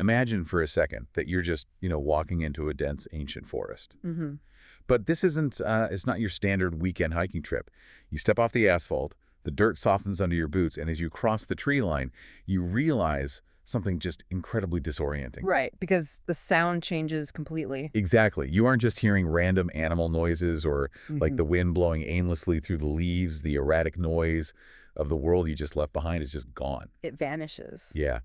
Imagine for a second that you're just, walking into a dense ancient forest. Mm-hmm. But this isn't, it's not your standard weekend hiking trip. You step off the asphalt, the dirt softens under your boots, and as you cross the tree line, you realize something just incredibly disorienting. Right, because the sound changes completely. Exactly. You aren't just hearing random animal noises or like the wind blowing aimlessly through the leaves. The erratic noise of the world you just left behind is just gone. It vanishes. Yeah.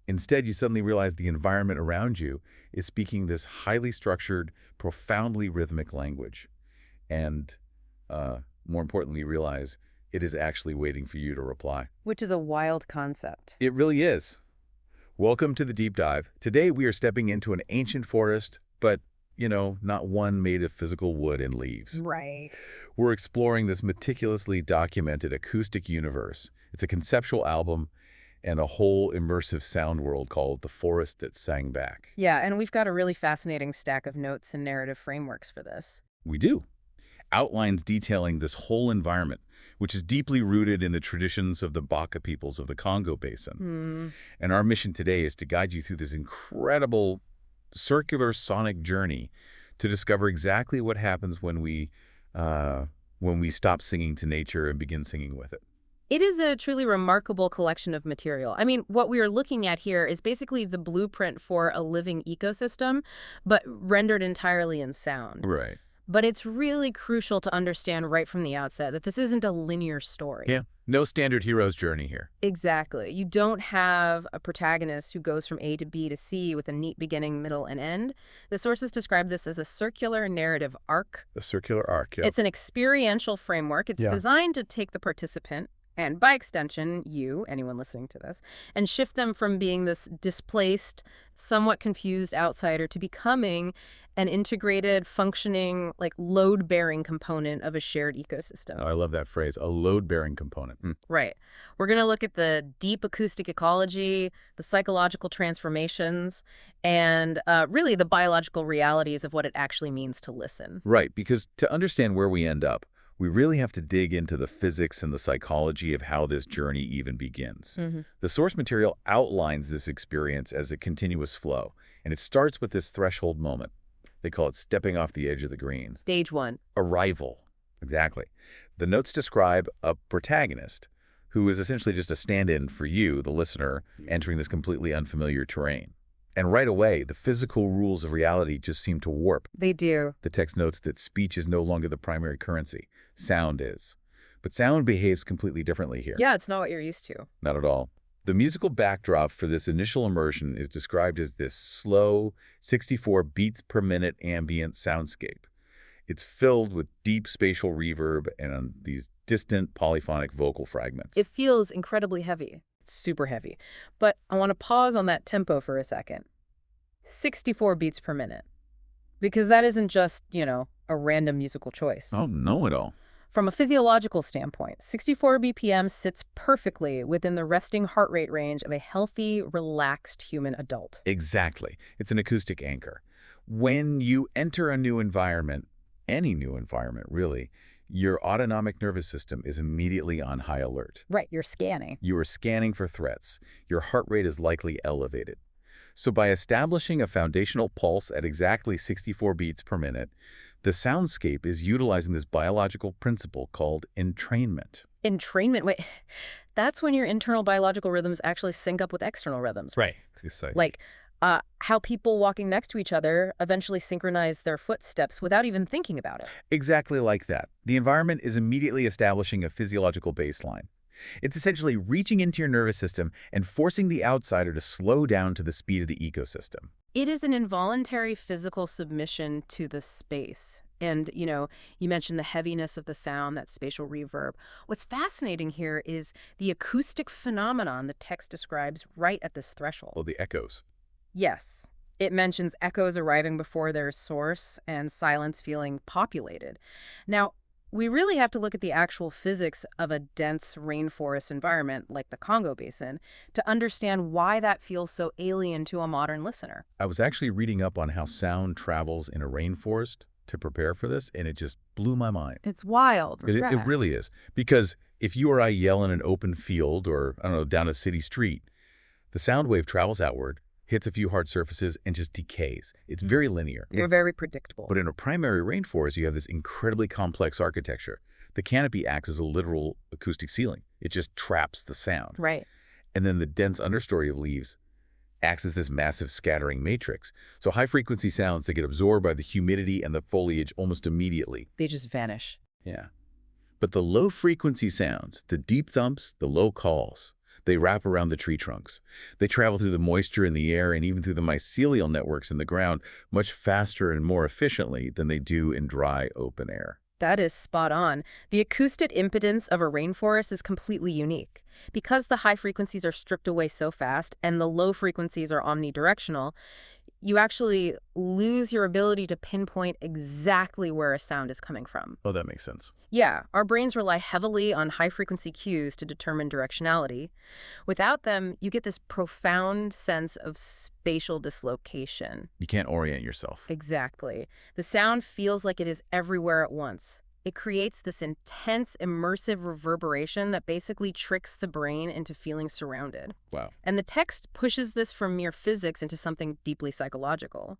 Instead, you suddenly realize the environment around you is speaking this highly structured, profoundly rhythmic language. And more importantly, realize it is actually waiting for you to reply. Which is a wild concept. It really is. Welcome to the deep dive. Today, we are stepping into an ancient forest, but, not one made of physical wood and leaves. Right. We're exploring this meticulously documented acoustic universe. It's a conceptual album and a whole immersive sound world called The Forest That Sang Back. Yeah, and we've got a really fascinating stack of notes and narrative frameworks for this. We do. Outlines detailing this whole environment, which is deeply rooted in the traditions of the Baka peoples of the Congo Basin. And our mission today is to guide you through this incredible circular sonic journey to discover exactly what happens when we stop singing to nature and begin singing with it. It is a truly remarkable collection of material. I mean, what we are looking at here is basically the blueprint for a living ecosystem, but rendered entirely in sound. Right. But it's really crucial to understand right from the outset that this isn't a linear story. Yeah. No standard hero's journey here. Exactly. You don't have a protagonist who goes from A to B to C with a neat beginning, middle, and end. The sources describe this as a circular narrative arc. The circular arc, yeah. It's an experiential framework. It's designed to take the participant, and by extension, you, anyone listening to this, and shift them from being this displaced, somewhat confused outsider to becoming an integrated, functioning, load-bearing component of a shared ecosystem. Oh, I love that phrase, a load-bearing component. Right. We're going to look at the deep acoustic ecology, the psychological transformations, and really the biological realities of what it actually means to listen. Right, because to understand where we end up, we really have to dig into the physics and the psychology of how this journey even begins. The source material outlines this experience as a continuous flow, and it starts with this threshold moment. They call it stepping off the edge of the green. Stage one. Arrival. Exactly. The notes describe a protagonist who is essentially just a stand-in for you, the listener, entering this completely unfamiliar terrain. And right away, the physical rules of reality just seem to warp. They do. The text notes that speech is no longer the primary currency. Sound is. But sound behaves completely differently here. Yeah, it's not what you're used to. Not at all. The musical backdrop for this initial immersion is described as this slow, 64 beats per minute ambient soundscape. It's filled with deep spatial reverb and these distant polyphonic vocal fragments. It feels incredibly heavy. It's super heavy. But I want to pause on that tempo for a second. 64 beats per minute. Because that isn't just, a random musical choice. Oh, no at all. From a physiological standpoint, 64 BPM sits perfectly within the resting heart rate range of a healthy, relaxed human adult. Exactly. It's an acoustic anchor. When you enter a new environment, any new environment really, your autonomic nervous system is immediately on high alert. Right, you're scanning. You are scanning for threats. Your heart rate is likely elevated. So by establishing a foundational pulse at exactly 64 beats per minute, the soundscape is utilizing this biological principle called entrainment. Entrainment? Wait, that's when your internal biological rhythms actually sync up with external rhythms. Right. Like how people walking next to each other eventually synchronize their footsteps without even thinking about it. Exactly like that. The environment is immediately establishing a physiological baseline. It's essentially reaching into your nervous system and forcing the outsider to slow down to the speed of the ecosystem. It is an involuntary physical submission to the space. And, you mentioned the heaviness of the sound, that spatial reverb. What's fascinating here is the acoustic phenomenon the text describes right at this threshold. Well, the echoes. Yes. It mentions echoes arriving before their source and silence feeling populated. Now, we really have to look at the actual physics of a dense rainforest environment like the Congo Basin to understand why that feels so alien to a modern listener. I was actually reading up on how sound travels in a rainforest to prepare for this, and it just blew my mind. It's wild. It really is. Because if you or I yell in an open field or, down a city street, the sound wave travels outward, hits a few hard surfaces, and just decays. It's very linear. They're very predictable. But in a primary rainforest, you have this incredibly complex architecture. The canopy acts as a literal acoustic ceiling. It just traps the sound. Right. And then the dense understory of leaves acts as this massive scattering matrix. So high-frequency sounds that get absorbed by the humidity and the foliage almost immediately. They just vanish. Yeah. But the low-frequency sounds, the deep thumps, the low calls, they wrap around the tree trunks. They travel through the moisture in the air and even through the mycelial networks in the ground much faster and more efficiently than they do in dry, open air. That is spot on. The acoustic impedance of a rainforest is completely unique. Because the high frequencies are stripped away so fast and the low frequencies are omnidirectional, you actually lose your ability to pinpoint exactly where a sound is coming from. Oh, that makes sense. Yeah, our brains rely heavily on high-frequency cues to determine directionality. Without them, you get this profound sense of spatial dislocation. You can't orient yourself. Exactly. The sound feels like it is everywhere at once. It creates this intense, immersive reverberation that basically tricks the brain into feeling surrounded. Wow. And the text pushes this from mere physics into something deeply psychological.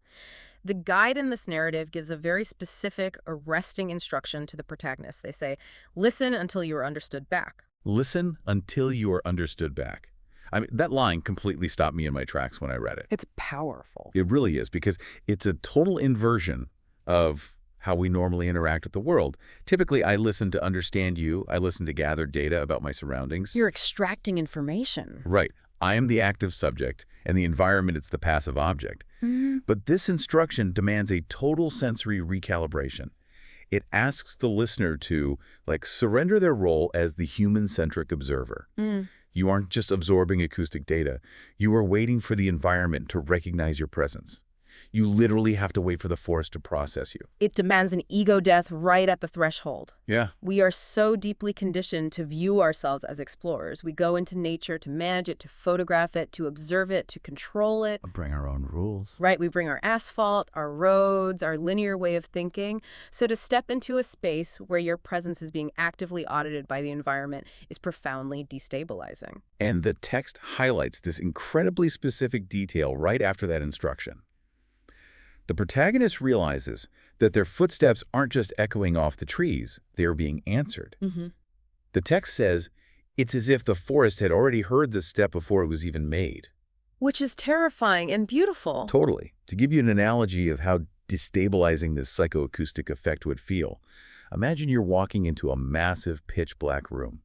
The guide in this narrative gives a very specific, arresting instruction to the protagonist. They say, listen until you are understood back. Listen until you are understood back. I mean, that line completely stopped me in my tracks when I read it. It's powerful. It really is, because it's a total inversion of how we normally interact with the world. Typically, I listen to understand you. I listen to gather data about my surroundings. You're extracting information. Right. I am the active subject, and the environment is the passive object. But this instruction demands a total sensory recalibration. It asks the listener to, surrender their role as the human-centric observer. You aren't just absorbing acoustic data. You are waiting for the environment to recognize your presence. You literally have to wait for the forest to process you. It demands an ego death right at the threshold. Yeah. We are so deeply conditioned to view ourselves as explorers. We go into nature to manage it, to photograph it, to observe it, to control it. Bring our own rules. Right, we bring our asphalt, our roads, our linear way of thinking. So to step into a space where your presence is being actively audited by the environment is profoundly destabilizing. And the text highlights this incredibly specific detail right after that instruction. The protagonist realizes that their footsteps aren't just echoing off the trees, they are being answered. The text says it's as if the forest had already heard this step before it was even made. Which is terrifying and beautiful. Totally. To give you an analogy of how destabilizing this psychoacoustic effect would feel, imagine you're walking into a massive pitch-black room.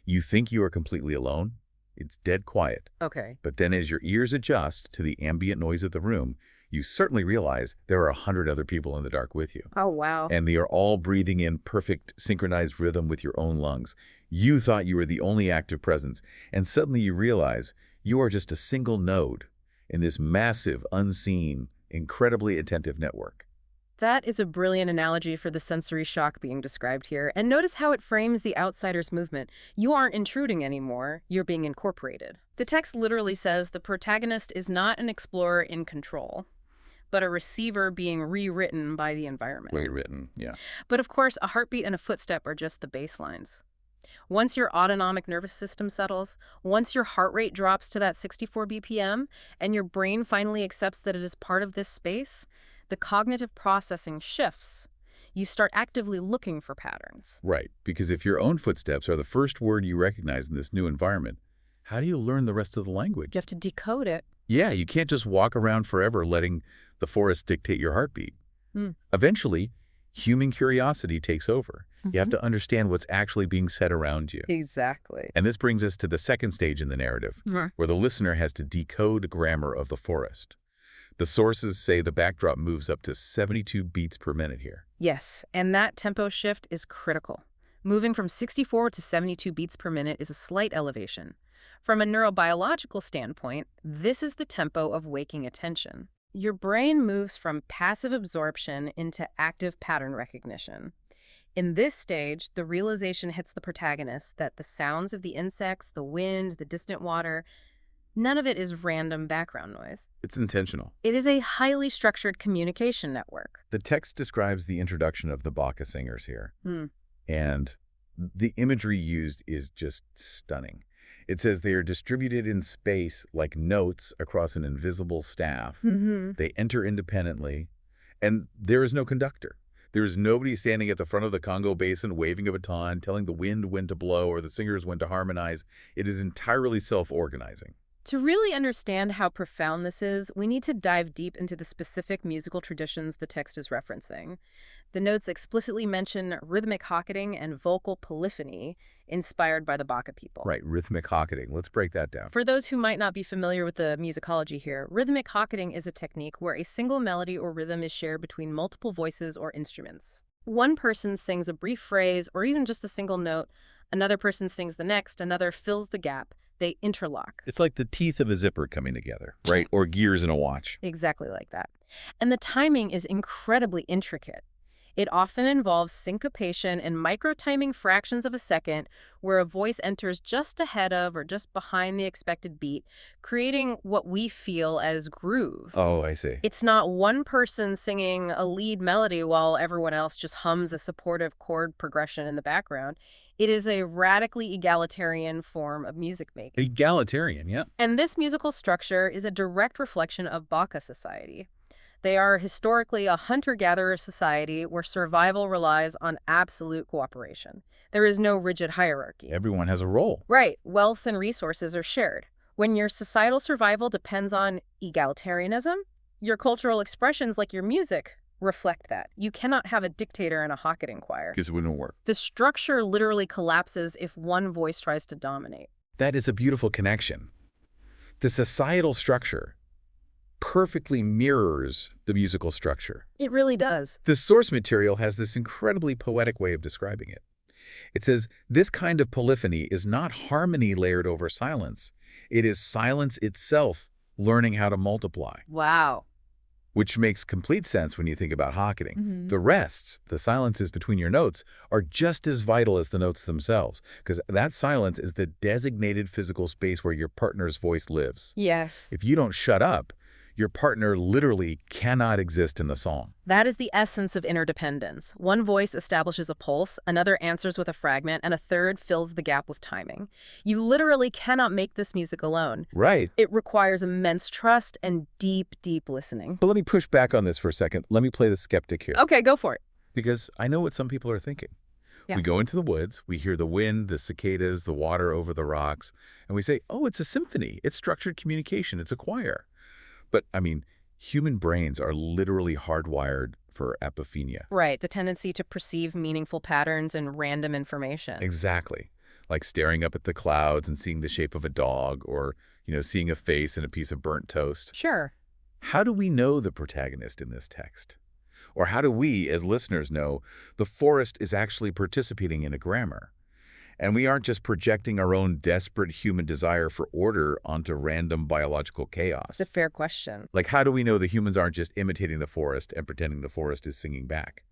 You think you are completely alone. It's dead quiet. Okay. But then as your ears adjust to the ambient noise of the room, you certainly realize there are 100 other people in the dark with you. Oh, wow. And they are all breathing in perfect synchronized rhythm with your own lungs. You thought you were the only active presence, and suddenly you realize you are just a single node in this massive, unseen, incredibly attentive network. That is a brilliant analogy for the sensory shock being described here. And notice how it frames the outsider's movement. You aren't intruding anymore, you're being incorporated. The text literally says the protagonist is not an explorer in control, but a receiver being rewritten by the environment. Rewritten, yeah. But of course, a heartbeat and a footstep are just the baselines. Once your autonomic nervous system settles, once your heart rate drops to that 64 BPM, and your brain finally accepts that it is part of this space, the cognitive processing shifts. You start actively looking for patterns. Right, because if your own footsteps are the first word you recognize in this new environment, how do you learn the rest of the language? You have to decode it. Yeah, you can't just walk around forever letting the forest dictate your heartbeat. Eventually, human curiosity takes over. You have to understand what's actually being said around you. Exactly. And this brings us to the second stage in the narrative, where the listener has to decode grammar of the forest. The sources say the backdrop moves up to 72 beats per minute here. Yes, and that tempo shift is critical. Moving from 64 to 72 beats per minute is a slight elevation. From a neurobiological standpoint, this is the tempo of waking attention. Your brain moves from passive absorption into active pattern recognition. In this stage, the realization hits the protagonist that the sounds of the insects, the wind, the distant water, none of it is random background noise. It's intentional. It is a highly structured communication network. The text describes the introduction of the baka singers here. And the imagery used is just stunning. It says they are distributed in space like notes across an invisible staff. They enter independently, and there is no conductor. There is nobody standing at the front of the Congo Basin waving a baton, telling the wind when to blow or the singers when to harmonize. It is entirely self-organizing. To really understand how profound this is, we need to dive deep into the specific musical traditions the text is referencing. The notes explicitly mention rhythmic hocketing and vocal polyphony, inspired by the Baka people. Right, rhythmic hocketing. Let's break that down. For those who might not be familiar with the musicology here, rhythmic hocketing is a technique where a single melody or rhythm is shared between multiple voices or instruments. One person sings a brief phrase or even just a single note, another person sings the next, another fills the gap. They interlock. It's like the teeth of a zipper coming together, right? Or gears in a watch. Exactly like that. And the timing is incredibly intricate. It often involves syncopation and micro-timing fractions of a second where a voice enters just ahead of or just behind the expected beat, creating what we feel as groove. Oh, I see. It's not one person singing a lead melody while everyone else just hums a supportive chord progression in the background. It is a radically egalitarian form of music making. Egalitarian, yeah. And this musical structure is a direct reflection of Baka society. They are historically a hunter-gatherer society where survival relies on absolute cooperation. There is no rigid hierarchy. Everyone has a role. Right. Wealth and resources are shared. When your societal survival depends on egalitarianism, your cultural expressions like your music reflect that. You cannot have a dictator and a hocketing choir. Because it wouldn't work. The structure literally collapses if one voice tries to dominate. That is a beautiful connection. The societal structure perfectly mirrors the musical structure. It really does. The source material has this incredibly poetic way of describing it. It says, this kind of polyphony is not harmony layered over silence. It is silence itself learning how to multiply. Wow. Which makes complete sense when you think about hocketing. The rests, the silences between your notes, are just as vital as the notes themselves, because that silence is the designated physical space where your partner's voice lives. Yes. If you don't shut up, your partner literally cannot exist in the song. That is the essence of interdependence. One voice establishes a pulse, another answers with a fragment, and a third fills the gap with timing. You literally cannot make this music alone. Right. It requires immense trust and deep, deep listening. But let me push back on this for a second. Let me play the skeptic here. Okay, go for it. Because I know what some people are thinking. Yeah. We go into the woods, we hear the wind, the cicadas, the water over the rocks, and we say, oh, it's a symphony. It's structured communication. It's a choir. But, I mean, human brains are literally hardwired for epiphania. Right, the tendency to perceive meaningful patterns and random information. Exactly. Like staring up at the clouds and seeing the shape of a dog or, seeing a face in a piece of burnt toast. Sure. How do we know the protagonist in this text? Or how do we, as listeners, know the forest is actually participating in a grammar? And we aren't just projecting our own desperate human desire for order onto random biological chaos. It's a fair question. Like, how do we know the humans aren't just imitating the forest and pretending the forest is singing back?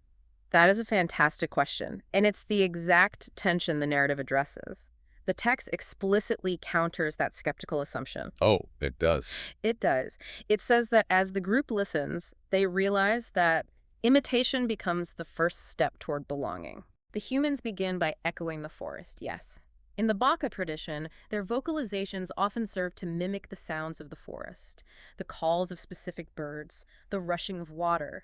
That is a fantastic question, and it's the exact tension the narrative addresses. The text explicitly counters that skeptical assumption. Oh, it does. It does. It says that as the group listens, they realize that imitation becomes the first step toward belonging. The humans begin by echoing the forest, yes. In the Baka tradition, their vocalizations often serve to mimic the sounds of the forest, the calls of specific birds, the rushing of water.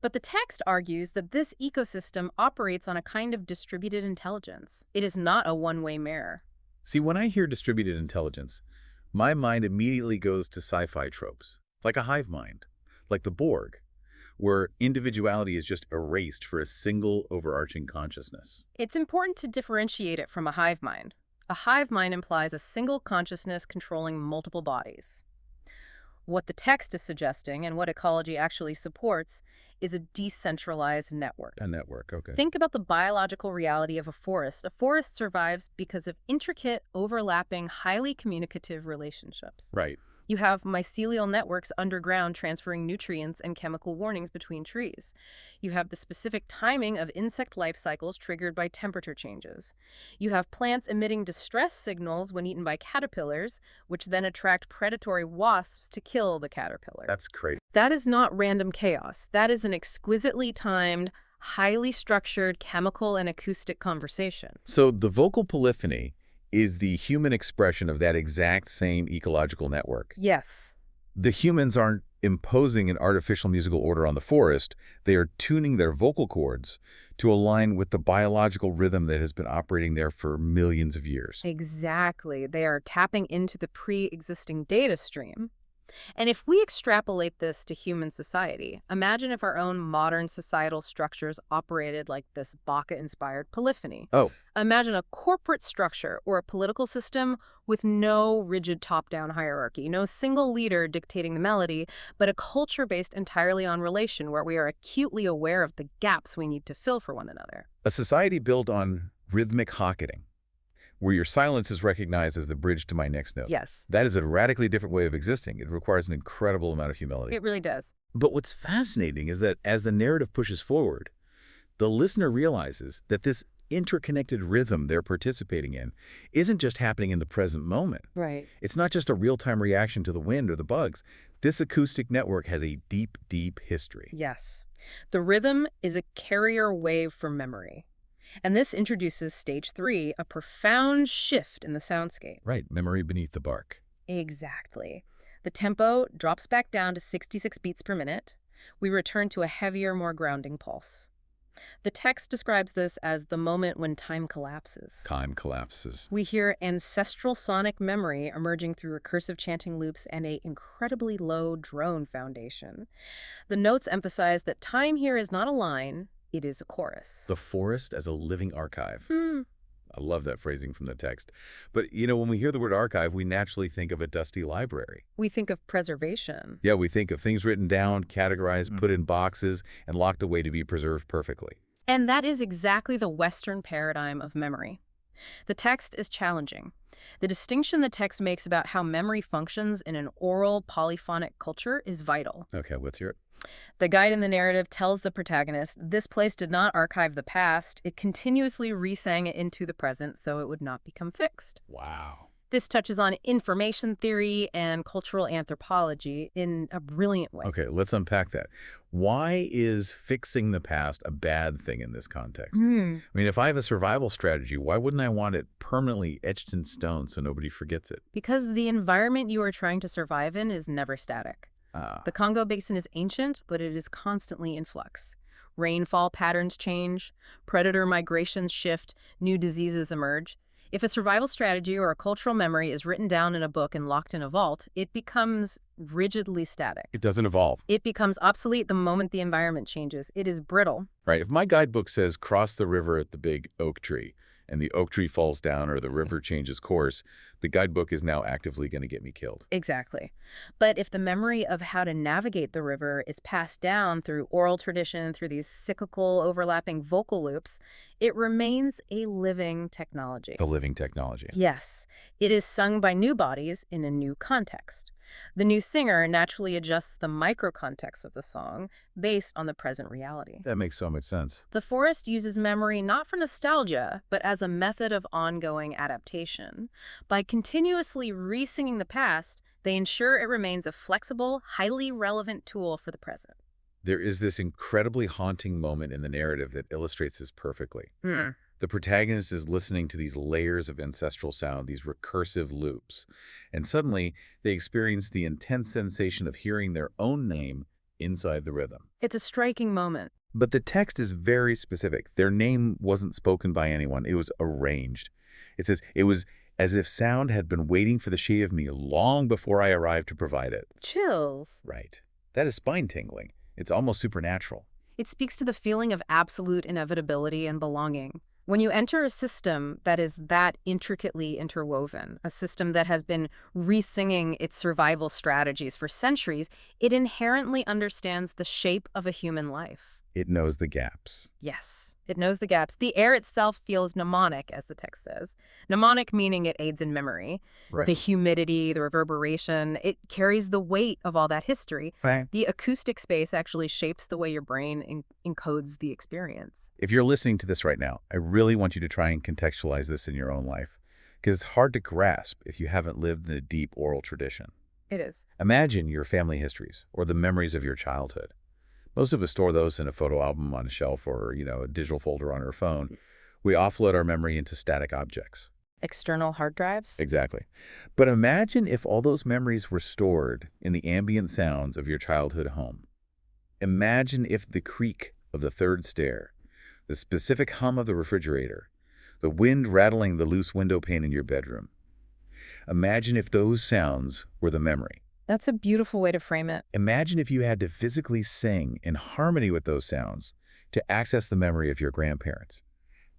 But the text argues that this ecosystem operates on a kind of distributed intelligence. It is not a one-way mirror. See, when I hear distributed intelligence, my mind immediately goes to sci-fi tropes, like a hive mind, like the Borg, where individuality is just erased for a single overarching consciousness. It's important to differentiate it from a hive mind. A hive mind implies a single consciousness controlling multiple bodies. What the text is suggesting, and what ecology actually supports, is a decentralized network. A network, okay. Think about the biological reality of a forest. A forest survives because of intricate, overlapping, highly communicative relationships. Right. You have mycelial networks underground transferring nutrients and chemical warnings between trees. You have the specific timing of insect life cycles triggered by temperature changes. You have plants emitting distress signals when eaten by caterpillars, which then attract predatory wasps to kill the caterpillar. That's crazy. That is not random chaos. That is an exquisitely timed, highly structured chemical and acoustic conversation. So the vocal polyphony is the human expression of that exact same ecological network. Yes. The humans aren't imposing an artificial musical order on the forest. They are tuning their vocal cords to align with the biological rhythm that has been operating there for millions of years. Exactly. They are tapping into the pre-existing data stream. And if we extrapolate this to human society, imagine if our own modern societal structures operated like this 𝗧𝗧𝗧𝗧𝗧inspired polyphony. Oh, Imagine a corporate structure or a political system with no rigid top-down hierarchy, no single leader dictating the melody, but a culture based entirely on relation where we are acutely aware of the gaps we need to fill for one another. a society built on rhythmic hocketing, where your silence is recognized as the bridge to my next note. Yes, That is a radically different way of existing. It requires an incredible amount of humility. it really does. But what's fascinating is that as the narrative pushes forward, the listener realizes that this interconnected rhythm they're participating in isn't just happening in the present moment. Right. It's not just a real-time reaction to the wind or the bugs. This acoustic network has a deep, deep history. Yes. The rhythm is a carrier wave for memory. And this introduces stage 3, a profound shift in the soundscape. Right, memory beneath the bark. Exactly. The tempo drops back down to 66 beats per minute. We return to a heavier, more grounding pulse. The text describes this as the moment when time collapses. Time collapses. We hear ancestral sonic memory emerging through recursive chanting loops and a incredibly low drone foundation. The notes emphasize that time here is not a line, it is a chorus. The forest as a living archive. I love that phrasing from the text. But, when we hear the word archive, we naturally think of a dusty library. We think of preservation. Yeah, we think of things written down, categorized, put in boxes, and locked away to be preserved perfectly. And that is exactly the Western paradigm of memory. The text is challenging. The distinction the text makes about how memory functions in an oral, polyphonic culture is vital. Okay, let's hear it. The guide in the narrative tells the protagonist this place did not archive the past. It continuously re-sang it into the present so it would not become fixed. Wow. This touches on information theory and cultural anthropology in a brilliant way. Okay, let's unpack that. Why is fixing the past a bad thing in this context? I mean, if I have a survival strategy, why wouldn't I want it permanently etched in stone so nobody forgets it? Because the environment you are trying to survive in is never static. The Congo Basin is ancient, but it is constantly in flux. Rainfall patterns change, predator migrations shift, new diseases emerge. If a survival strategy or a cultural memory is written down in a book and locked in a vault, it becomes rigidly static. It doesn't evolve. It becomes obsolete the moment the environment changes. It is brittle. Right. If my guidebook says cross the river at the big oak tree, and the oak tree falls down or the river changes course, the guidebook is now actively going to get me killed. Exactly. But if the memory of how to navigate the river is passed down through oral tradition, through these cyclical overlapping vocal loops, it remains a living technology. A living technology. Yes. It is sung by new bodies in a new context. The new singer naturally adjusts the micro-context of the song based on the present reality. That makes so much sense. The forest uses memory not for nostalgia, but as a method of ongoing adaptation. By continuously re-singing the past, they ensure it remains a flexible, highly relevant tool for the present. There is this incredibly haunting moment in the narrative that illustrates this perfectly. The protagonist is listening to these layers of ancestral sound, these recursive loops, and suddenly they experience the intense sensation of hearing their own name inside the rhythm. It's a striking moment. But the text is very specific. Their name wasn't spoken by anyone. It was arranged. It says, it was as if sound had been waiting for the shade of me long before I arrived to provide it. Chills. Right. That is spine-tingling. It's almost supernatural. It speaks to the feeling of absolute inevitability and belonging. When you enter a system that is that intricately interwoven, a system that has been re-singing its survival strategies for centuries, it inherently understands the shape of a human life. It knows the gaps. Yes, it knows the gaps. The air itself feels mnemonic, as the text says. Mnemonic meaning it aids in memory. Right. The humidity, the reverberation, it carries the weight of all that history. Right. The acoustic space actually shapes the way your brain encodes the experience. If you're listening to this right now, I really want you to try and contextualize this in your own life, because it's hard to grasp if you haven't lived in a deep oral tradition. It is. Imagine your family histories or the memories of your childhood. Most of us store those in a photo album on a shelf or, a digital folder on our phone. We offload our memory into static objects. External hard drives? Exactly. But imagine if all those memories were stored in the ambient sounds of your childhood home. Imagine if the creak of the third stair, the specific hum of the refrigerator, the wind rattling the loose window pane in your bedroom. Imagine if those sounds were the memory. That's a beautiful way to frame it. Imagine if you had to physically sing in harmony with those sounds to access the memory of your grandparents.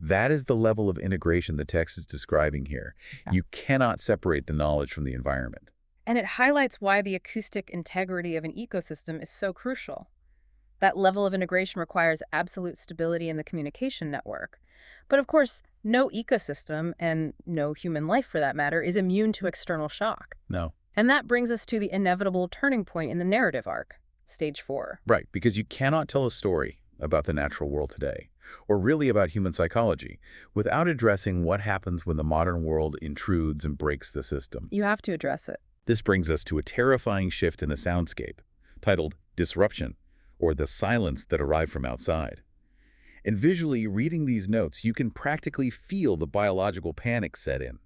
That is the level of integration the text is describing here. Yeah. You cannot separate the knowledge from the environment. And it highlights why the acoustic integrity of an ecosystem is so crucial. That level of integration requires absolute stability in the communication network. But of course, no ecosystem, and no human life for that matter, is immune to external shock. No. And that brings us to the inevitable turning point in the narrative arc, stage 4. Right, because you cannot tell a story about the natural world today, or really about human psychology, without addressing what happens when the modern world intrudes and breaks the system. You have to address it. This brings us to a terrifying shift in the soundscape, titled Disruption, or the silence that arrived from outside. And visually reading these notes, you can practically feel the biological panic set in.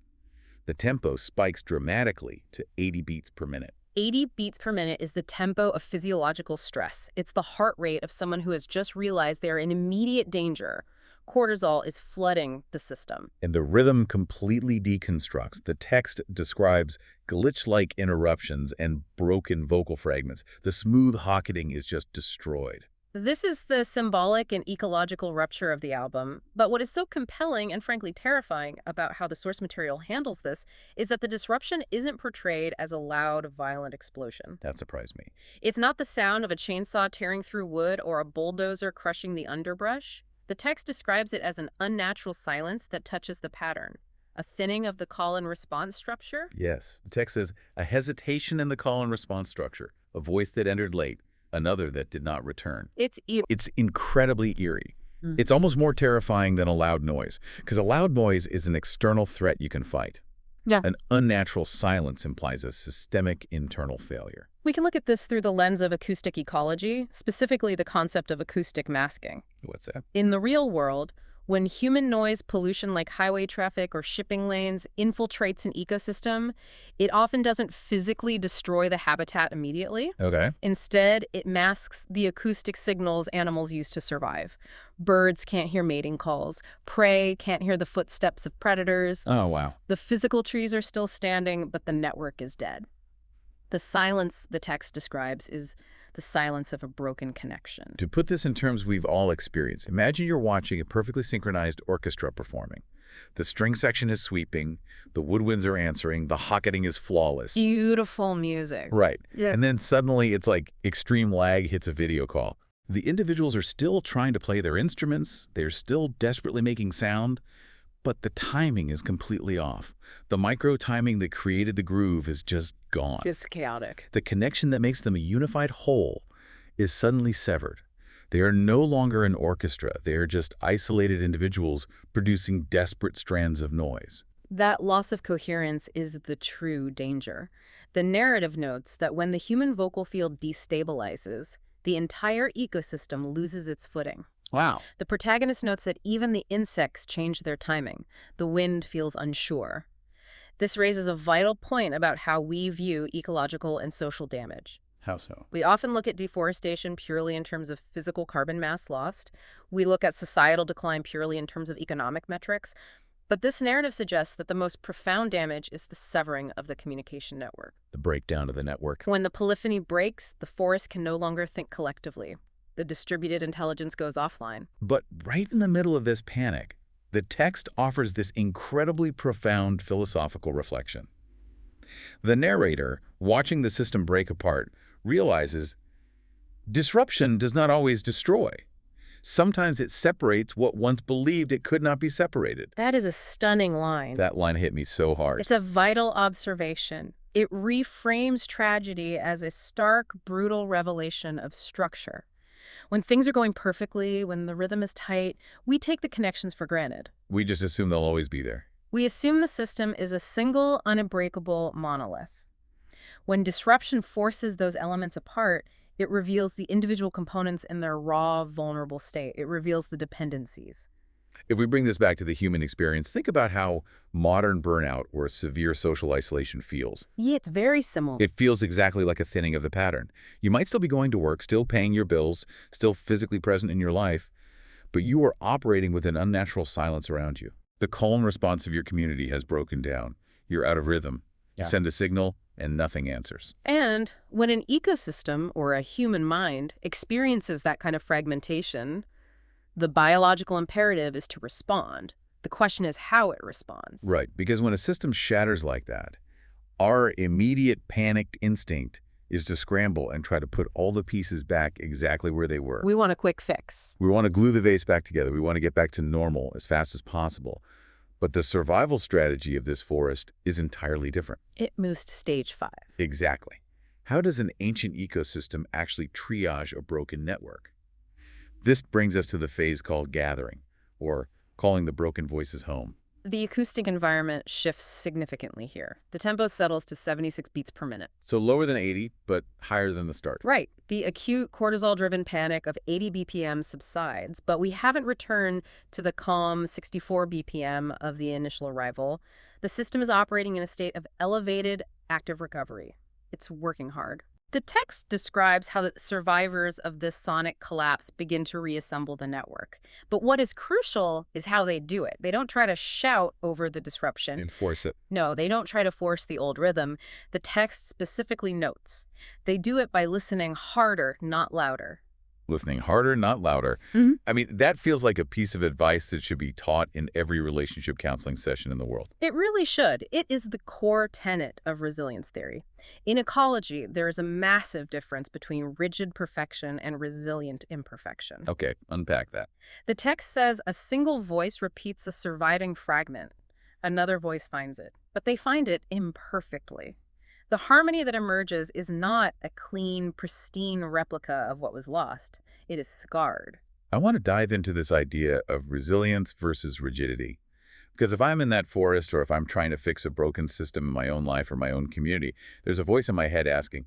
The tempo spikes dramatically to 80 beats per minute. 80 beats per minute is the tempo of physiological stress. It's the heart rate of someone who has just realized they're in immediate danger. Cortisol is flooding the system. And the rhythm completely deconstructs. The text describes glitch-like interruptions and broken vocal fragments. The smooth hocketing is just destroyed. This is the symbolic and ecological rupture of the album. But what is so compelling and frankly terrifying about how the source material handles this is that the disruption isn't portrayed as a loud, violent explosion. That surprised me. It's not the sound of a chainsaw tearing through wood or a bulldozer crushing the underbrush. The text describes it as an unnatural silence that touches the pattern, a thinning of the call and response structure. Yes, the text says, a hesitation in the call and response structure, a voice that entered late, another that did not return. It's eerie. It's incredibly eerie. Mm-hmm. It's almost more terrifying than a loud noise, because a loud noise is an external threat you can fight. Yeah. An unnatural silence implies a systemic internal failure. We can look at this through the lens of acoustic ecology, specifically the concept of acoustic masking. What's that? In the real world, when human noise pollution like highway traffic or shipping lanes infiltrates an ecosystem, it often doesn't physically destroy the habitat immediately. Okay. Instead, it masks the acoustic signals animals use to survive. Birds can't hear mating calls. Prey can't hear the footsteps of predators. Oh, wow. The physical trees are still standing, but the network is dead. The silence the text describes is the silence of a broken connection. To put this in terms we've all experienced, imagine you're watching a perfectly synchronized orchestra performing. The string section is sweeping, the woodwinds are answering, the hocketing is flawless. Beautiful music. Right. Yeah. And then suddenly it's like extreme lag hits a video call. The individuals are still trying to play their instruments, they're still desperately making sound, but the timing is completely off. The micro-timing that created the groove is just gone. Just chaotic. The connection that makes them a unified whole is suddenly severed. They are no longer an orchestra. They are just isolated individuals producing desperate strands of noise. That loss of coherence is the true danger. The narrative notes that when the human vocal field destabilizes, the entire ecosystem loses its footing. Wow. The protagonist notes that even the insects change their timing. The wind feels unsure. This raises a vital point about how we view ecological and social damage. How so? We often look at deforestation purely in terms of physical carbon mass lost. We look at societal decline purely in terms of economic metrics. But this narrative suggests that the most profound damage is the severing of the communication network. The breakdown of the network. When the polyphony breaks, the forest can no longer think collectively. The distributed intelligence goes offline. But right in the middle of this panic, the text offers this incredibly profound philosophical reflection. The narrator, watching the system break apart, realizes disruption does not always destroy. Sometimes it separates what once believed it could not be separated. That is a stunning line. That line hit me so hard. It's a vital observation. It reframes tragedy as a stark, brutal revelation of structure. When things are going perfectly, when the rhythm is tight, we take the connections for granted. We just assume they'll always be there. We assume the system is a single, unbreakable monolith. When disruption forces those elements apart, it reveals the individual components in their raw, vulnerable state. It reveals the dependencies. If we bring this back to the human experience, think about how modern burnout or severe social isolation feels. Yeah, it's very similar. It feels exactly like a thinning of the pattern. You might still be going to work, still paying your bills, still physically present in your life, but you are operating with an unnatural silence around you. The call and response of your community has broken down. You're out of rhythm. You send a signal, and nothing answers. And when an ecosystem or a human mind experiences that kind of fragmentation, the biological imperative is to respond. The question is how it responds. Right, because when a system shatters like that, our immediate panicked instinct is to scramble and try to put all the pieces back exactly where they were. We want a quick fix. We want to glue the vase back together. We want to get back to normal as fast as possible. But the survival strategy of this forest is entirely different. It moves to stage 5. Exactly. How does an ancient ecosystem actually triage a broken network? This brings us to the phase called gathering, or calling the broken voices home. The acoustic environment shifts significantly here. The tempo settles to 76 beats per minute. So lower than 80, but higher than the start. Right. The acute cortisol-driven panic of 80 BPM subsides, but we haven't returned to the calm 64 BPM of the initial arrival. The system is operating in a state of elevated active recovery. It's working hard. The text describes how the survivors of this sonic collapse begin to reassemble the network. But what is crucial is how they do it. They don't try to shout over the disruption. Enforce it. No, they don't try to force the old rhythm. The text specifically notes. They do it by listening harder, not louder. Listening harder, not louder. I mean, that feels like a piece of advice that should be taught in every relationship counseling session in the world. It really should. It is the core tenet of resilience theory. In ecology, there is a massive difference between rigid perfection and resilient imperfection. Okay, unpack that. The text says a single voice repeats a surviving fragment. Another voice finds it, but they find it imperfectly. The harmony that emerges is not a clean, pristine replica of what was lost. It is scarred. I want to dive into this idea of resilience versus rigidity. Because if I'm in that forest or if I'm trying to fix a broken system in my own life or my own community, there's a voice in my head asking,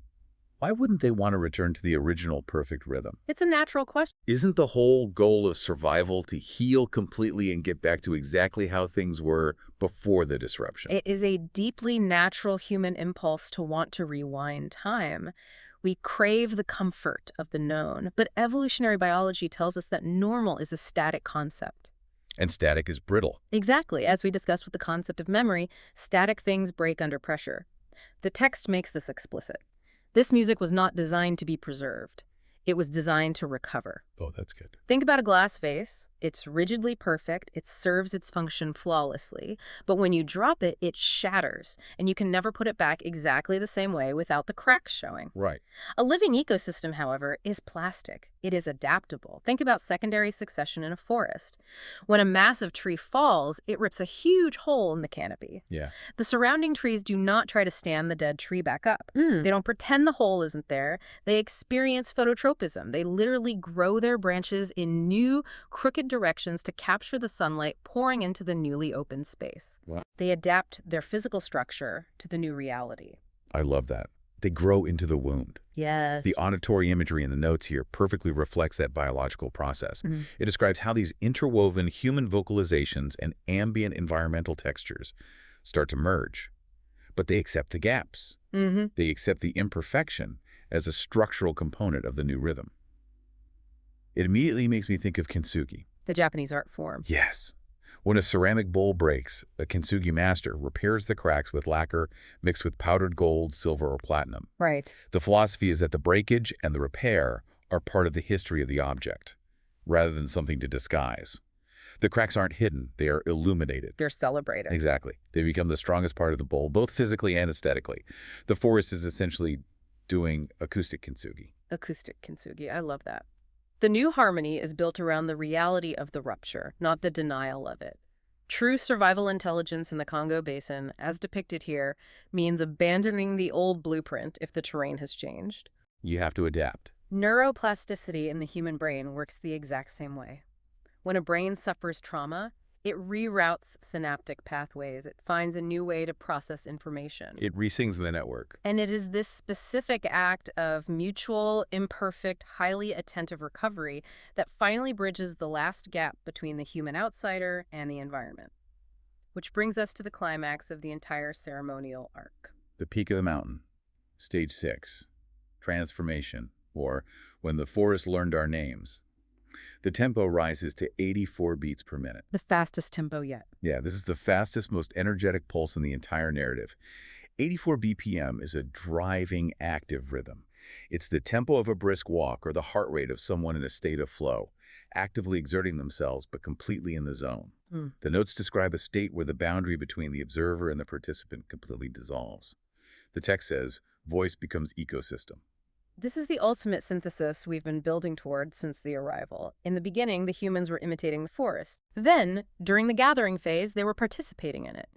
why wouldn't they want to return to the original perfect rhythm? It's a natural question. Isn't the whole goal of survival to heal completely and get back to exactly how things were before the disruption? It is a deeply natural human impulse to want to rewind time. We crave the comfort of the known, but evolutionary biology tells us that normal is a static concept. And static is brittle. Exactly. As we discussed with the concept of memory, static things break under pressure. The text makes this explicit. This music was not designed to be preserved. It was designed to recover. Oh, that's good. Think about a glass vase. It's rigidly perfect. It serves its function flawlessly. But when you drop it, it shatters, and you can never put it back exactly the same way without the cracks showing. Right. A living ecosystem, however, is plastic. It is adaptable. Think about secondary succession in a forest. When a massive tree falls, it rips a huge hole in the canopy. Yeah. The surrounding trees do not try to stand the dead tree back up. They don't pretend the hole isn't there. They experience phototropism. They literally grow their branches in new, crooked directions to capture the sunlight pouring into the newly opened space. Wow. They adapt their physical structure to the new reality. I love that. They grow into the wound. Yes. The auditory imagery in the notes here perfectly reflects that biological process. It describes how these interwoven human vocalizations and ambient environmental textures start to merge. But they accept the gaps. They accept the imperfection as a structural component of the new rhythm. It immediately makes me think of kintsugi. The Japanese art form. Yes. When a ceramic bowl breaks, a kintsugi master repairs the cracks with lacquer mixed with powdered gold, silver, or platinum. Right. The philosophy is that the breakage and the repair are part of the history of the object, rather than something to disguise. The cracks aren't hidden, they are illuminated. They're celebrated. Exactly. They become the strongest part of the bowl, both physically and aesthetically. The forest is essentially doing acoustic kintsugi. Acoustic kintsugi. I love that. The new harmony is built around the reality of the rupture, not the denial of it. True survival intelligence in the Congo Basin, as depicted here, means abandoning the old blueprint if the terrain has changed. You have to adapt. Neuroplasticity in the human brain works the exact same way. When a brain suffers trauma, It reroutes synaptic pathways. It finds a new way to process information. It resyncs the network. And it is this specific act of mutual, imperfect, highly attentive recovery that finally bridges the last gap between the human outsider and the environment. Which brings us to the climax of the entire ceremonial arc. The peak of the mountain, stage 6, transformation, or when the forest learned our names. The tempo rises to 84 beats per minute. The fastest tempo yet. Yeah, this is the fastest, most energetic pulse in the entire narrative. 84 BPM is a driving, active rhythm. It's the tempo of a brisk walk or the heart rate of someone in a state of flow, actively exerting themselves but completely in the zone. The notes describe a state where the boundary between the observer and the participant completely dissolves. The text says, voice becomes ecosystem. This is the ultimate synthesis we've been building toward since the arrival. In the beginning, the humans were imitating the forest. Then, during the gathering phase, they were participating in it.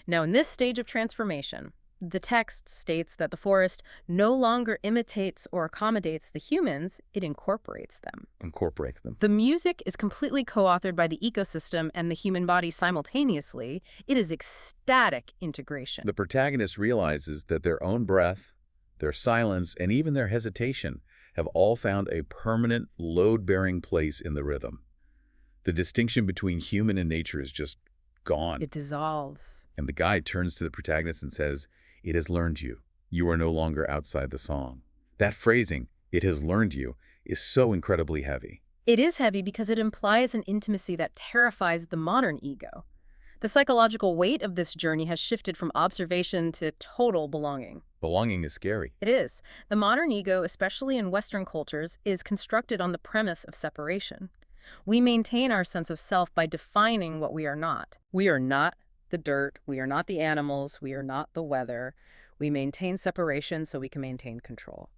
Now, in this stage of transformation, the text states that the forest no longer imitates or accommodates the humans, it incorporates them. Incorporates them. The music is completely co-authored by the ecosystem and the human body simultaneously. It is ecstatic integration. The protagonist realizes that their own breath, their silence, and even their hesitation have all found a permanent, load-bearing place in the rhythm. The distinction between human and nature is just gone. It dissolves. And the guide turns to the protagonist and says, "It has learned you. You are no longer outside the song." That phrasing, "it has learned you," is so incredibly heavy. It is heavy because it implies an intimacy that terrifies the modern ego. The psychological weight of this journey has shifted from observation to total belonging. Belonging is scary. It is. The modern ego, especially in Western cultures, is constructed on the premise of separation. We maintain our sense of self by defining what we are not. We are not the dirt. We are not the animals. We are not the weather. We maintain separation so we can maintain control.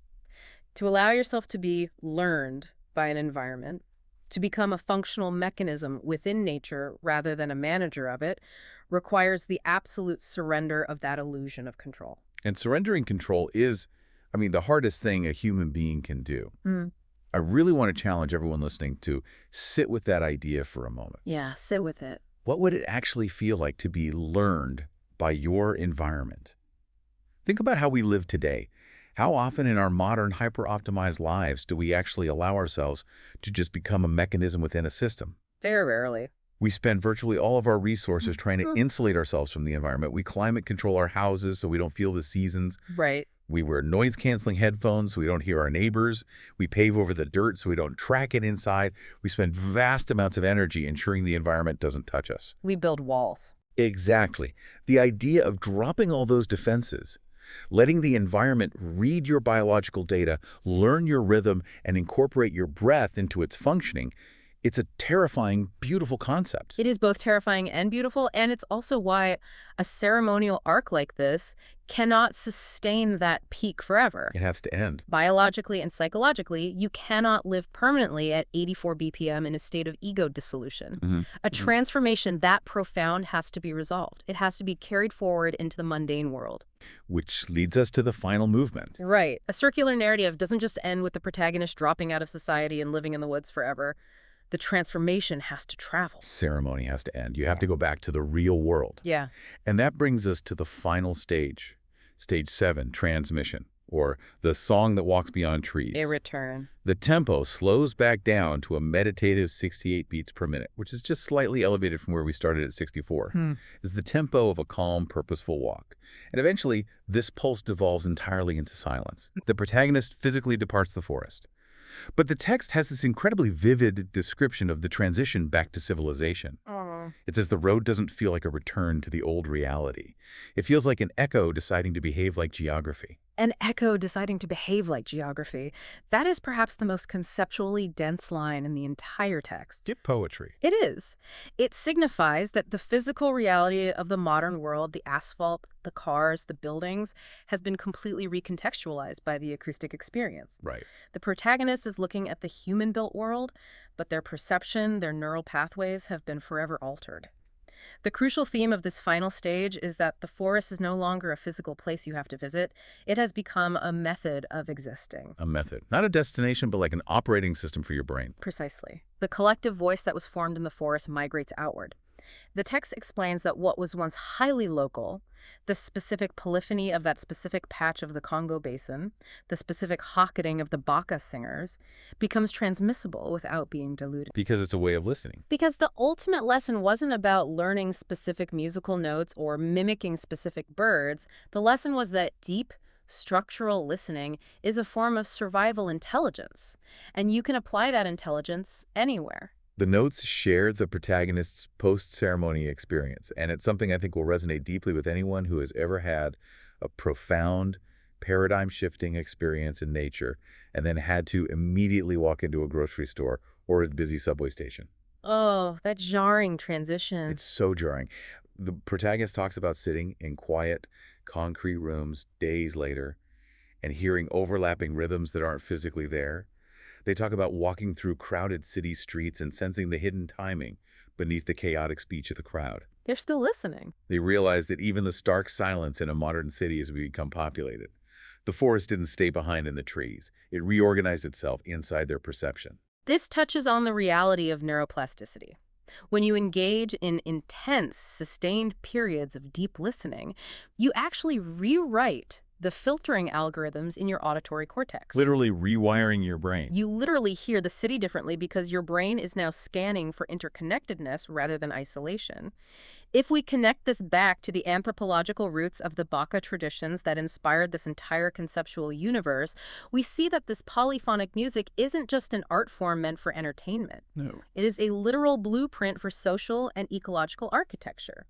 To allow yourself to be learned by an environment, to become a functional mechanism within nature rather than a manager of it, requires the absolute surrender of that illusion of control. And surrendering control is, the hardest thing a human being can do. I really want to challenge everyone listening to sit with that idea for a moment. Yeah, sit with it. What would it actually feel like to be learned by your environment? Think about how we live today. How often in our modern, hyper-optimized lives do we actually allow ourselves to just become a mechanism within a system? Very rarely. We spend virtually all of our resources trying to insulate ourselves from the environment. We climate control our houses so we don't feel the seasons. Right. We wear noise-canceling headphones so we don't hear our neighbors. We pave over the dirt so we don't track it inside. We spend vast amounts of energy ensuring the environment doesn't touch us. We build walls. Exactly. The idea of dropping all those defenses, letting the environment read your biological data, learn your rhythm, and incorporate your breath into its functioning, it's a terrifying, beautiful concept. It is both terrifying and beautiful, and it's also why a ceremonial arc like this cannot sustain that peak forever. It has to end. Biologically and psychologically, you cannot live permanently at 84 BPM in a state of ego dissolution. A transformation that profound has to be resolved. It has to be carried forward into the mundane world. Which leads us to the final movement. Right. A circular narrative doesn't just end with the protagonist dropping out of society and living in the woods forever. The transformation has to travel. Ceremony has to end. You have to go back to the real world. Yeah. And that brings us to the final stage, stage 7, transmission, or the song that walks beyond trees. A return. The tempo slows back down to a meditative 68 beats per minute, which is just slightly elevated from where we started at 64. It's the tempo of a calm, purposeful walk. And eventually, this pulse devolves entirely into silence. The protagonist physically departs the forest. But the text has this incredibly vivid description of the transition back to civilization. It says the road doesn't feel like a return to the old reality. It feels like an echo deciding to behave like geography. An echo deciding to behave like geography. That is perhaps the most conceptually dense line in the entire text. Dip poetry. It is. It signifies that the physical reality of the modern world, the asphalt, the cars, the buildings, has been completely recontextualized by the acoustic experience. Right. The protagonist is looking at the human-built world, but their perception, their neural pathways have been forever altered. The crucial theme of this final stage is that the forest is no longer a physical place you have to visit. It has become a method of existing. A method. Not a destination, but like an operating system for your brain. Precisely. The collective voice that was formed in the forest migrates outward. The text explains that what was once highly local, the specific polyphony of that specific patch of the Congo Basin, the specific hocketing of the Baka singers, becomes transmissible without being diluted. Because it's a way of listening. Because the ultimate lesson wasn't about learning specific musical notes or mimicking specific birds. The lesson was that deep, structural listening is a form of survival intelligence, and you can apply that intelligence anywhere. The notes share the protagonist's post-ceremony experience, and it's something I think will resonate deeply with anyone who has ever had a profound, paradigm-shifting experience in nature and then had to immediately walk into a grocery store or a busy subway station. Oh, that jarring transition. It's so jarring. The protagonist talks about sitting in quiet, concrete rooms days later and hearing overlapping rhythms that aren't physically there. They talk about walking through crowded city streets and sensing the hidden timing beneath the chaotic speech of the crowd. They're still listening. They realize that even the stark silence in a modern city has become populated. The forest didn't stay behind in the trees. It reorganized itself inside their perception. This touches on the reality of neuroplasticity. When you engage in intense, sustained periods of deep listening, you actually rewrite the filtering algorithms in your auditory cortex. Literally rewiring your brain. You literally hear the city differently because your brain is now scanning for interconnectedness rather than isolation. If we connect this back to the anthropological roots of the Baka traditions that inspired this entire conceptual universe, we see that this polyphonic music isn't just an art form meant for entertainment. No. It is a literal blueprint for social and ecological architecture.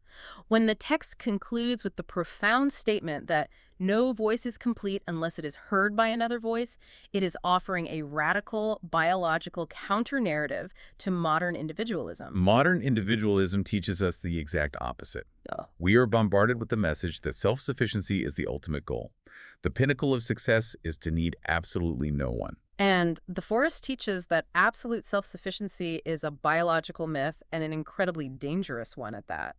When the text concludes with the profound statement that no voice is complete unless it is heard by another voice, it is offering a radical biological counter-narrative to modern individualism. Modern individualism teaches us the exact opposite. We are bombarded with the message that self-sufficiency is the ultimate goal. The pinnacle of success is to need absolutely no one. And the forest teaches that absolute self-sufficiency is a biological myth and an incredibly dangerous one at that.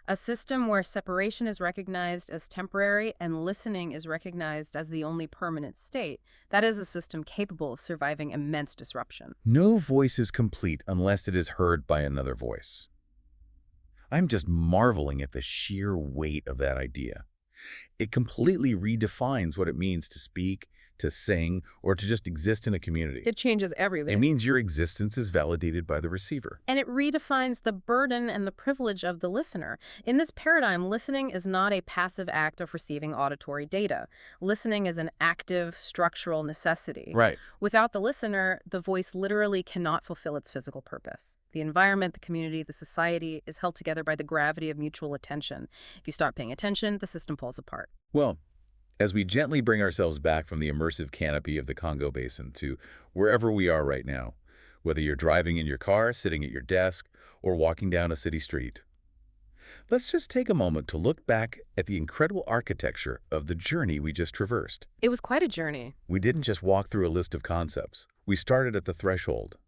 A system where separation is recognized as temporary and listening is recognized as the only permanent state, that is a system capable of surviving immense disruption. No voice is complete unless it is heard by another voice. I'm just marveling at the sheer weight of that idea. It completely redefines what it means to speak, to sing, or to just exist in a community. It changes everything. It means your existence is validated by the receiver. And it redefines the burden and the privilege of the listener. In this paradigm, listening is not a passive act of receiving auditory data. Listening is an active, structural necessity. Right. Without the listener, the voice literally cannot fulfill its physical purpose. The environment, the community, the society is held together by the gravity of mutual attention. If you start paying attention, the system falls apart. Well, as we gently bring ourselves back from the immersive canopy of the Congo Basin to wherever we are right now, whether you're driving in your car, sitting at your desk, or walking down a city street, let's just take a moment to look back at the incredible architecture of the journey we just traversed. It was quite a journey. We didn't just walk through a list of concepts. We started at the threshold,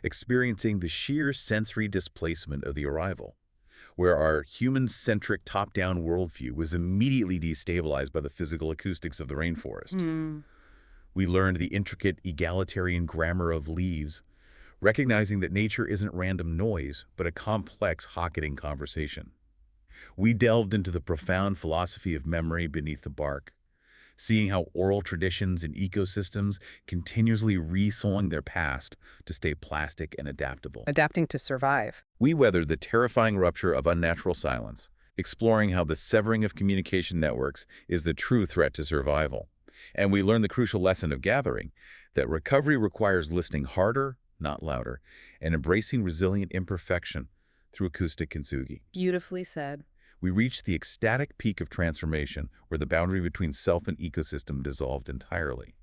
experiencing the sheer sensory displacement of the arrival, where our human-centric top-down worldview was immediately destabilized by the physical acoustics of the rainforest. We learned the intricate egalitarian grammar of leaves, recognizing that nature isn't random noise, but a complex hocketing conversation. We delved into the profound philosophy of memory beneath the bark, seeing how oral traditions and ecosystems continuously re-sawing their past to stay plastic and adaptable. Adapting to survive. We weathered the terrifying rupture of unnatural silence, exploring how the severing of communication networks is the true threat to survival. And we learned the crucial lesson of gathering, that recovery requires listening harder, not louder, and embracing resilient imperfection through acoustic kintsugi. Beautifully said. We reached the ecstatic peak of transformation where the boundary between self and ecosystem dissolved entirely.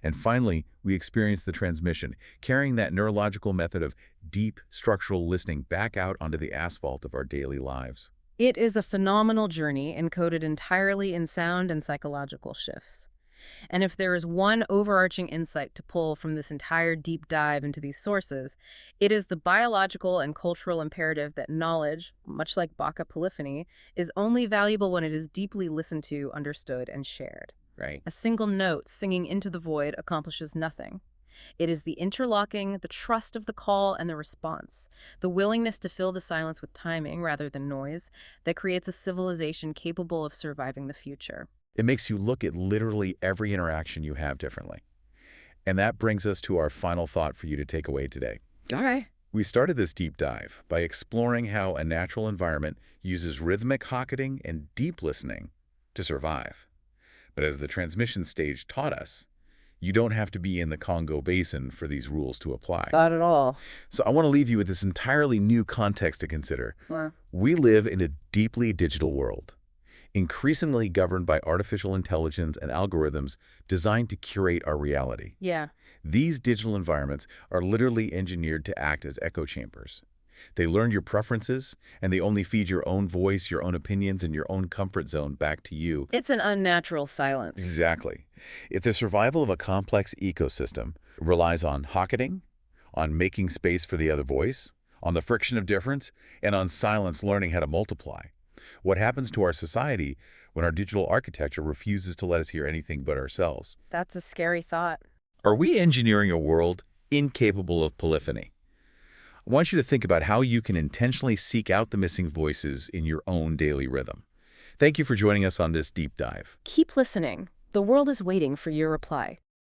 And finally, we experienced the transmission, carrying that neurological method of deep structural listening back out onto the asphalt of our daily lives. It is a phenomenal journey encoded entirely in sound and psychological shifts. And if there is one overarching insight to pull from this entire deep dive into these sources, it is the biological and cultural imperative that knowledge, much like Baka polyphony, is only valuable when it is deeply listened to, understood, and shared. Right. A single note singing into the void accomplishes nothing. It is the interlocking, the trust of the call and the response, the willingness to fill the silence with timing rather than noise, that creates a civilization capable of surviving the future. It makes you look at literally every interaction you have differently. And that brings us to our final thought for you to take away today. All right. We started this deep dive by exploring how a natural environment uses rhythmic hocketing and deep listening to survive. But as the transmission stage taught us, you don't have to be in the Congo Basin for these rules to apply. Not at all. So I want to leave you with this entirely new context to consider. Wow. We live in a deeply digital world, increasingly governed by artificial intelligence and algorithms designed to curate our reality. Yeah. These digital environments are literally engineered to act as echo chambers. They learn your preferences, and they only feed your own voice, your own opinions, and your own comfort zone back to you. It's an unnatural silence. Exactly. If the survival of a complex ecosystem relies on hocketing, on making space for the other voice, on the friction of difference, and on silence learning how to multiply, what happens to our society when our digital architecture refuses to let us hear anything but ourselves? That's a scary thought. Are we engineering a world incapable of polyphony? I want you to think about how you can intentionally seek out the missing voices in your own daily rhythm. Thank you for joining us on this deep dive. Keep listening. The world is waiting for your reply.